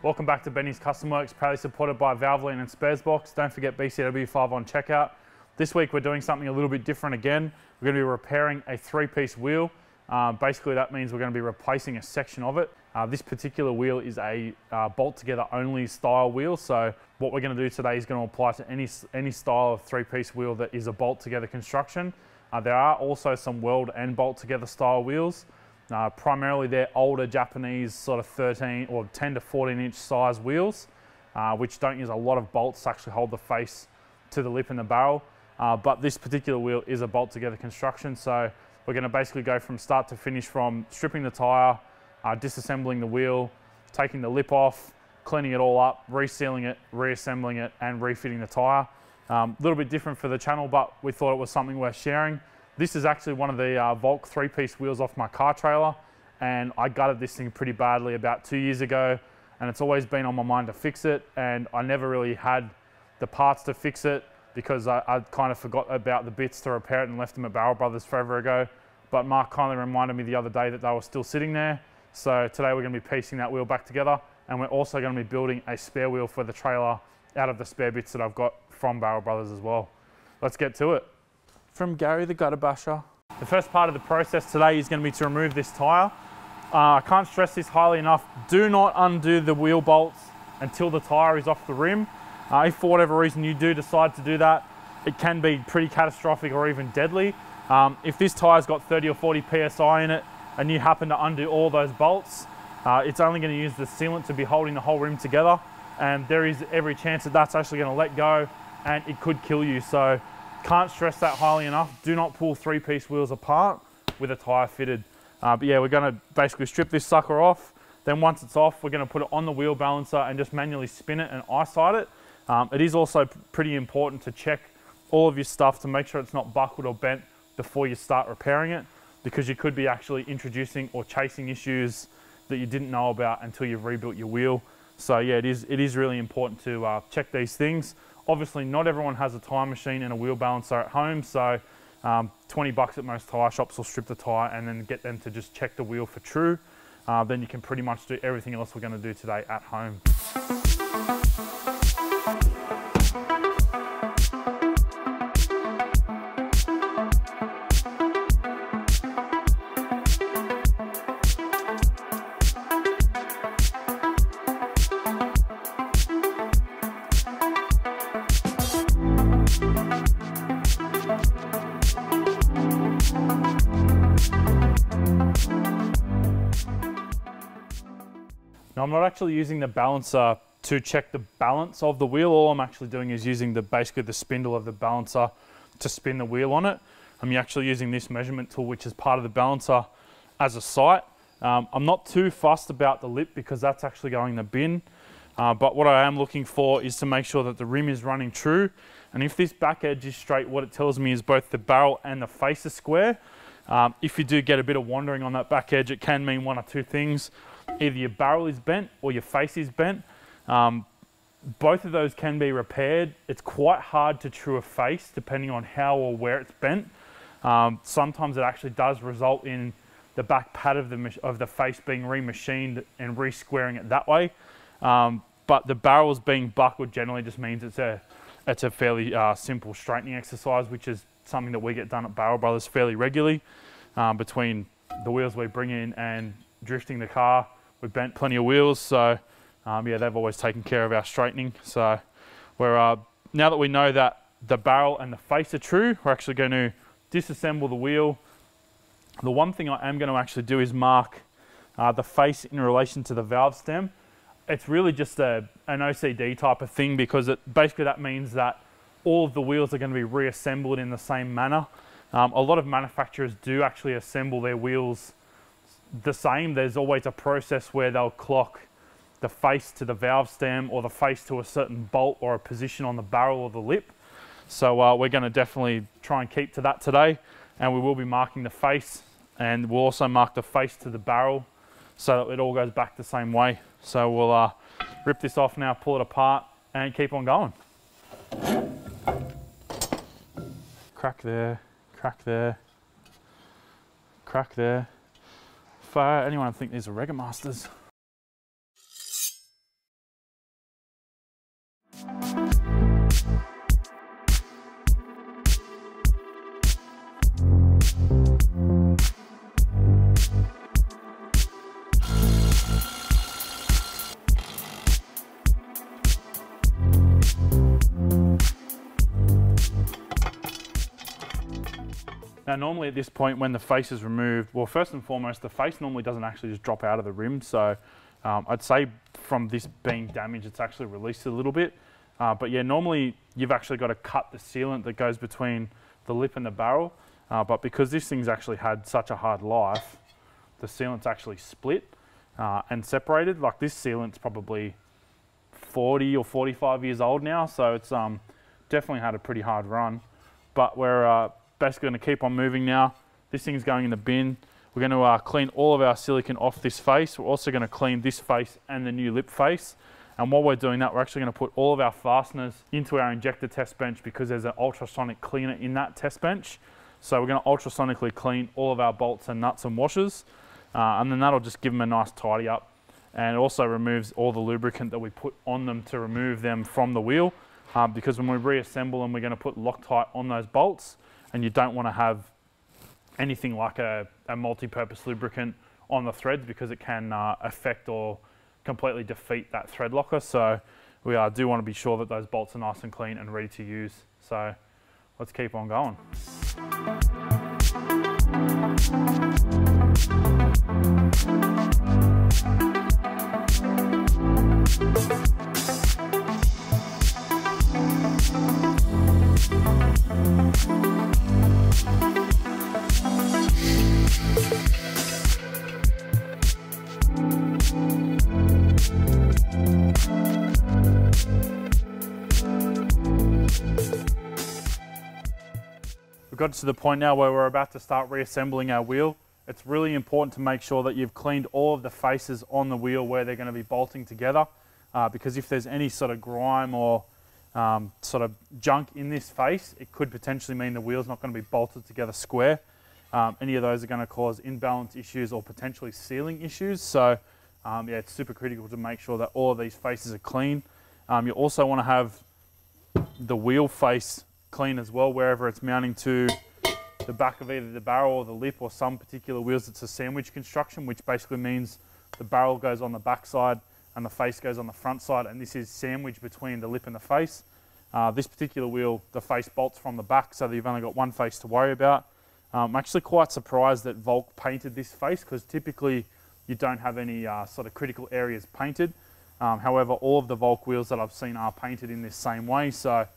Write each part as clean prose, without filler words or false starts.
Welcome back to Benny's Custom Works, proudly supported by Valvoline and Sparesbox. Don't forget BCW5 on checkout. This week we're doing something a little bit different again. We're going to be repairing a three-piece wheel. Basically that means we're going to be replacing a section of it. This particular wheel is a bolt together only style wheel. So what we're going to do today is going to apply to any style of three-piece wheel that is a bolt together construction. There are also some weld and bolt together style wheels. Primarily they're older Japanese sort of 13 or 10 to 14 inch size wheels, which don't use a lot of bolts to actually hold the face to the lip and the barrel. But this particular wheel is a bolt together construction. So we're going to basically go from start to finish, from stripping the tyre, disassembling the wheel, taking the lip off, cleaning it all up, resealing it, reassembling it and refitting the tyre. A little bit different for the channel, but we thought it was something worth sharing. This is actually one of the Volk three-piece wheels off my car trailer, and I gutted this thing pretty badly about 2 years ago, and it's always been on my mind to fix it, and I never really had the parts to fix it because I kind of forgot about the bits to repair it and left them at Barrel Brothers forever ago. But Mark kindly reminded me the other day that they were still sitting there. So today we're going to be piecing that wheel back together, and we're also going to be building a spare wheel for the trailer out of the spare bits that I've got from Barrel Brothers as well. Let's get to it. From Gary the gutter basher. The first part of the process today is going to be to remove this tyre. I can't stress this highly enough. Do not undo the wheel bolts until the tyre is off the rim. If for whatever reason you do decide to do that, it can be pretty catastrophic or even deadly. If this tyre's got 30 or 40 PSI in it and you happen to undo all those bolts, it's only going to use the sealant to be holding the whole rim together, and there is every chance that that's actually going to let go and it could kill you. So can't stress that highly enough. Do not pull three-piece wheels apart with a tyre fitted. But yeah, we're going to basically strip this sucker off. Then once it's off, we're going to put it on the wheel balancer and just manually spin it and eyesight it. It is also pretty important to check all of your stuff to make sure it's not buckled or bent before you start repairing it, because you could be actually introducing or chasing issues that you didn't know about until you've rebuilt your wheel. So yeah, it is really important to check these things. Obviously, not everyone has a tyre machine and a wheel balancer at home, so 20 bucks at most tyre shops will strip the tyre and then get them to just check the wheel for true. Then you can pretty much do everything else we're going to do today at home. Now, I'm not actually using the balancer to check the balance of the wheel. All I'm actually doing is using basically the spindle of the balancer to spin the wheel on it. I'm actually using this measurement tool, which is part of the balancer, as a sight. I'm not too fussed about the lip because that's actually going in the bin. But what I am looking for is to make sure that the rim is running true. And if this back edge is straight, what it tells me is both the barrel and the face are square. If you do get a bit of wandering on that back edge, it can mean one or two things. Either your barrel is bent or your face is bent. Both of those can be repaired. It's quite hard to true a face depending on how or where it's bent. Sometimes it actually does result in the back pad of the face being remachined and re-squaring it that way. But the barrels being buckled generally just means it's a fairly simple straightening exercise, which is something that we get done at Barrel Brothers fairly regularly. Between the wheels we bring in and drifting the car, we've bent plenty of wheels, so yeah, they've always taken care of our straightening. So we're now that we know that the barrel and the face are true, we're actually going to disassemble the wheel. The one thing I am going to actually do is mark the face in relation to the valve stem. It's really just an OCD type of thing, because basically that means that all of the wheels are going to be reassembled in the same manner. A lot of manufacturers do actually assemble their wheels the same. There's always a process where they'll clock the face to the valve stem or the face to a certain bolt or a position on the barrel or the lip. So we're going to definitely try and keep to that today, and we will be marking the face, and we'll also mark the face to the barrel so that it all goes back the same way. So we'll rip this off now, pull it apart and keep on going. Crack there, crack there, crack there. For anyone think these are Rega Masters? Now normally at this point when the face is removed, well first and foremost the face normally doesn't actually just drop out of the rim, so I'd say from this being damaged it's actually released a little bit. But yeah, normally you've actually got to cut the sealant that goes between the lip and the barrel, but because this thing's actually had such a hard life, the sealant's actually split and separated. Like this sealant's probably 40 or 45 years old now, so it's definitely had a pretty hard run. But we're basically going to keep on moving now. This thing's going in the bin. We're going to clean all of our silicone off this face. We're also going to clean this face and the new lip face. And while we're doing that, we're actually going to put all of our fasteners into our injector test bench because there's an ultrasonic cleaner in that test bench. So we're going to ultrasonically clean all of our bolts and nuts and washers. And then that'll just give them a nice tidy up. And it also removes all the lubricant that we put on them to remove them from the wheel. Because when we reassemble them, we're going to put Loctite on those bolts. And you don't want to have anything like a multi-purpose lubricant on the threads because it can affect or completely defeat that thread locker. So we do want to be sure that those bolts are nice and clean and ready to use. So let's keep on going. We've got to the point now where we're about to start reassembling our wheel. It's really important to make sure that you've cleaned all of the faces on the wheel where they're going to be bolting together, because if there's any sort of grime or sort of junk in this face, it could potentially mean the wheel's not going to be bolted together square. Any of those are going to cause imbalance issues or potentially sealing issues. So yeah, it's super critical to make sure that all of these faces are clean. You also want to have the wheel face clean as well, wherever it's mounting to the back of either the barrel or the lip, or some particular wheels it's a sandwich construction, which basically means the barrel goes on the back side and the face goes on the front side, and this is sandwiched between the lip and the face. This particular wheel, the face bolts from the back, so that you've only got one face to worry about. I'm actually quite surprised that Volk painted this face, because typically you don't have any sort of critical areas painted. However, all of the Volk wheels that I've seen are painted in this same way, so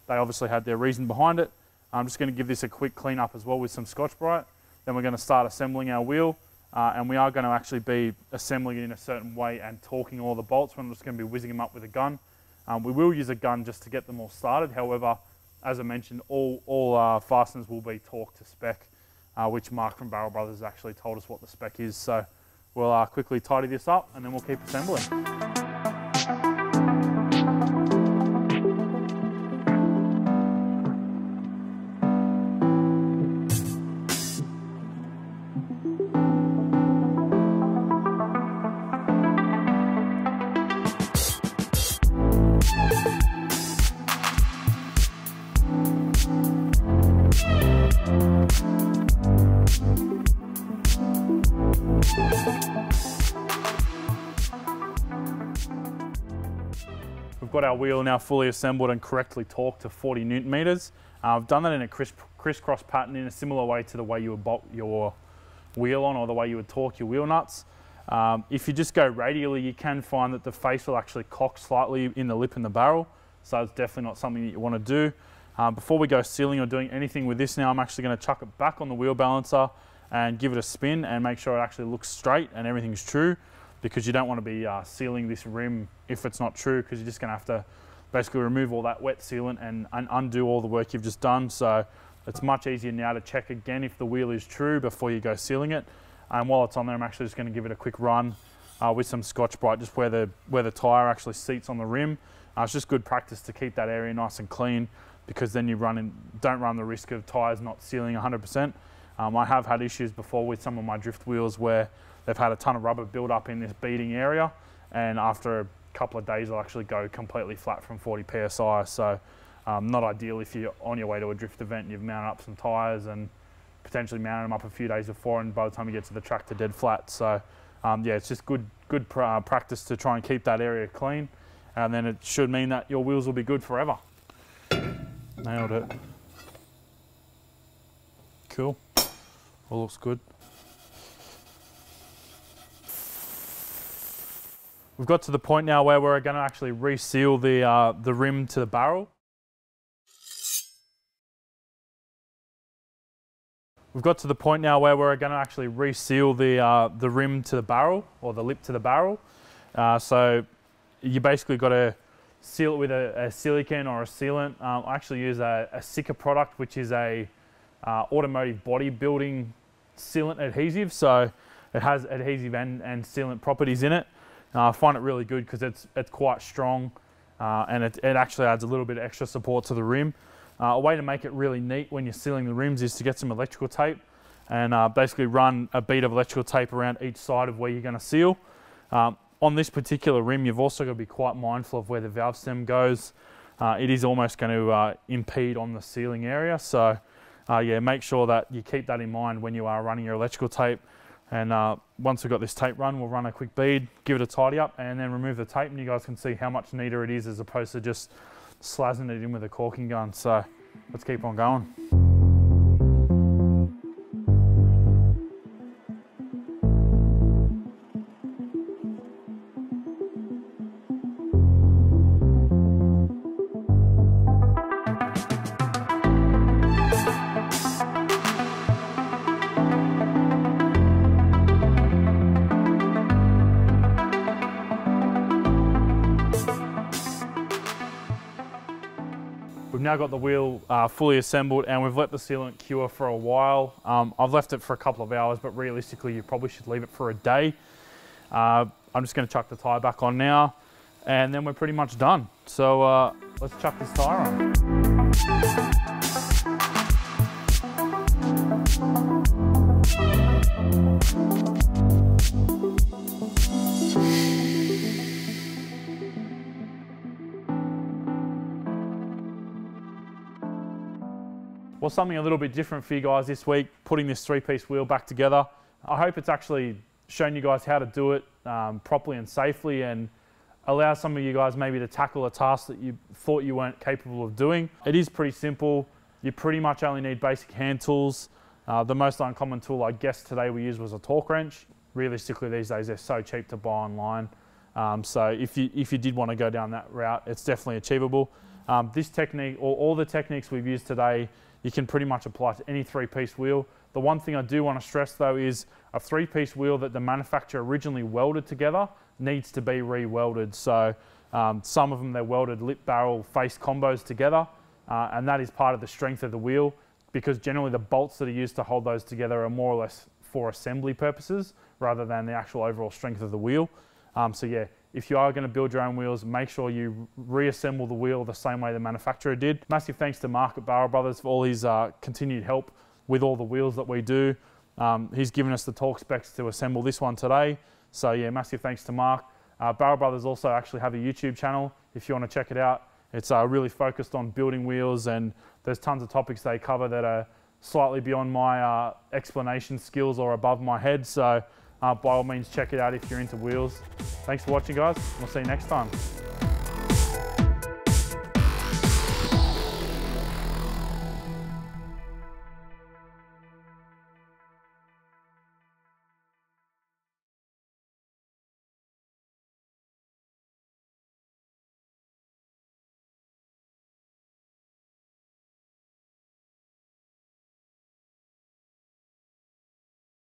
they obviously had their reason behind it. I'm just going to give this a quick clean up as well with some Scotch-Brite. Then we're going to start assembling our wheel, and we are going to actually be assembling it in a certain way and torquing all the bolts. We're not just going to be whizzing them up with a gun. We will use a gun just to get them all started. However, as I mentioned, all fasteners will be torqued to spec, which Mark from Barrel Brothers actually told us what the spec is. So we'll quickly tidy this up and then we'll keep assembling. We've got our wheel now fully assembled and correctly torqued to 40 Newton meters. I've done that in a crisscross pattern in a similar way to the way you would bolt your wheel on, or the way you would torque your wheel nuts. If you just go radially, you can find that the face will actually cock slightly in the lip and the barrel, so it's definitely not something that you want to do. Before we go sealing or doing anything with this now, I'm actually going to chuck it back on the wheel balancer and give it a spin and make sure it actually looks straight and everything's true, because you don't want to be sealing this rim if it's not true, because you're just going to have to basically remove all that wet sealant and undo all the work you've just done. So it's much easier now to check again if the wheel is true before you go sealing it. And while it's on there, I'm actually just going to give it a quick run with some Scotch-Brite, just where the tyre actually seats on the rim. It's just good practice to keep that area nice and clean, because then you don't run the risk of tyres not sealing 100%. I have had issues before with some of my drift wheels where they've had a ton of rubber build up in this beading area, and after a couple of days they'll actually go completely flat from 40 psi. So not ideal if you're on your way to a drift event and you've mounted up some tyres and potentially mounted them up a few days before, and by the time you get to the track, they're dead flat. So yeah, it's just good practice to try and keep that area clean, and then it should mean that your wheels will be good forever. Nailed it. Cool. All looks good. We've got to the point now where we're going to actually reseal the rim to the barrel. We've got to the point now where we're going to actually reseal the rim to the barrel, or the lip to the barrel. So you basically got to seal it with a silicone or a sealant. I actually use a Sicker product, which is a automotive bodybuilding sealant adhesive. So it has adhesive and sealant properties in it. I find it really good because it's quite strong, and it actually adds a little bit of extra support to the rim. A way to make it really neat when you're sealing the rims is to get some electrical tape and basically run a bead of electrical tape around each side of where you're going to seal. On this particular rim, you've also got to be quite mindful of where the valve stem goes. It is almost going to impede on the sealing area. So yeah, make sure that you keep that in mind when you are running your electrical tape. And once we've got this tape run, we'll run a quick bead, give it a tidy up, and then remove the tape, and you guys can see how much neater it is as opposed to just slazzing it in with a caulking gun. So let's keep on going. We've now got the wheel fully assembled, and we've let the sealant cure for a while. I've left it for a couple of hours, but realistically you probably should leave it for a day. I'm just going to chuck the tyre back on now, and then we're pretty much done. So let's chuck this tyre on. Well, something a little bit different for you guys this week, putting this three-piece wheel back together. I hope it's actually shown you guys how to do it properly and safely, and allow some of you guys maybe to tackle a task that you thought you weren't capable of doing. It is pretty simple. You pretty much only need basic hand tools. The most uncommon tool I guess today we used was a torque wrench. Realistically these days they're so cheap to buy online. So if you did want to go down that route, it's definitely achievable. This technique, or all the techniques we've used today, you can pretty much apply to any three-piece wheel. The one thing I do want to stress though is a three-piece wheel that the manufacturer originally welded together needs to be re-welded. So some of them, they're welded lip barrel face combos together, and that is part of the strength of the wheel, because generally the bolts that are used to hold those together are more or less for assembly purposes rather than the actual overall strength of the wheel. So yeah, if you are going to build your own wheels, make sure you reassemble the wheel the same way the manufacturer did. Massive thanks to Mark at Barrel Brothers for all his continued help with all the wheels that we do. He's given us the torque specs to assemble this one today. So yeah, massive thanks to Mark. Barrel Brothers also actually have a YouTube channel if you want to check it out. It's really focused on building wheels, and there's tons of topics they cover that are slightly beyond my explanation skills or above my head. So by all means, check it out if you're into wheels. Thanks for watching, guys. We'll see you next time.